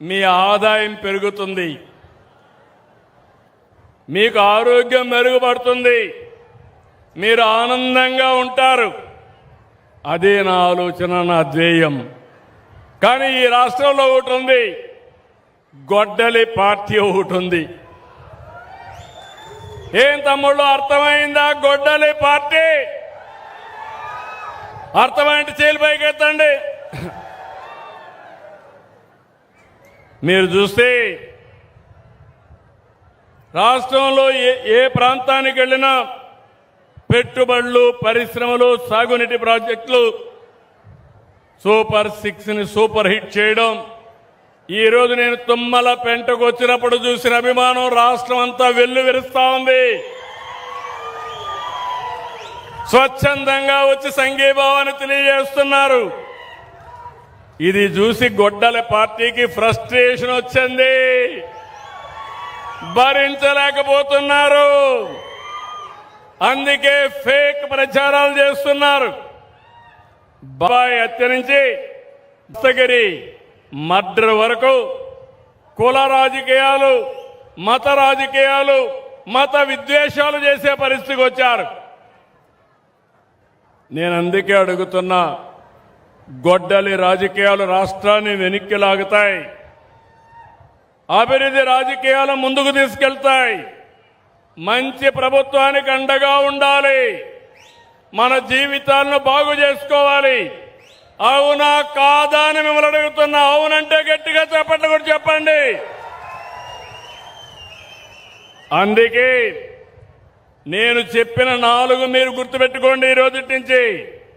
మీ ఆదాయం పెరుగుతుంది, మీకు ఆరోగ్యం మెరుగుపడుతుంది, మీరు ఆనందంగా ఉంటారు. అదే నా ఆలోచన, నా ధ్యేయం. కానీ ఈ రాష్ట్రంలో ఒకటి ఉంది, గొడ్డలి పార్టీ ఒకటి ఉంది. ఏం తమ్ముళ్ళు, అర్థమైందా? గొడ్డలి పార్టీ అర్థమైంటే చేలు పైకెత్తండి. మీరు చూస్తే రాష్ట్రంలో ఏ ప్రాంతానికి వెళ్ళినా పెట్టుబడులు, పరిశ్రమలు, సాగునీటి ప్రాజెక్టులు సూపర్ 6ని సూపర్ హిట్ చేయడం. ఈ రోజు నేను తుమ్మల పెంటకు వచ్చినప్పుడు చూసిన అభిమానం రాష్ట్రం అంతా వెల్లువిరుస్తా ఉంది. స్వచ్ఛందంగా వచ్చి సంఘీభావాన్ని తెలియజేస్తున్నారు. ఇది చూసి గొడ్డల పార్టీకి ఫ్రస్ట్రేషన్ వచ్చింది, భరించలేకపోతున్నారు. అందుకే ఫేక్ ప్రచారాలు చేస్తున్నారు. బాబాయ్ హత్య నుంచి దస్తగిరి మర్డర్ వరకు కుల రాజకీయాలు, మత రాజకీయాలు, మత విద్వేషాలు చేసే పరిస్థితికి వచ్చారు. నేను అందుకే అడుగుతున్నా, గొడ్డలి రాజకీయాలు రాష్ట్రాన్ని వెనక్కి లాగుతాయి, అభివృద్ధి రాజకీయాలు ముందుకు తీసుకెళ్తాయి. మంచి ప్రభుత్వానికి అండగా ఉండాలి, మన జీవితాలను బాగు చేసుకోవాలి. అవునా కాదా అని మిమ్మల్ని అడుగుతున్నా. అవునంటే గట్టిగా చెప్పండి, కూడా చెప్పండి. అందుకే నేను చెప్పిన 4 మీరు గుర్తుపెట్టుకోండి ఈ రోజు నుంచి.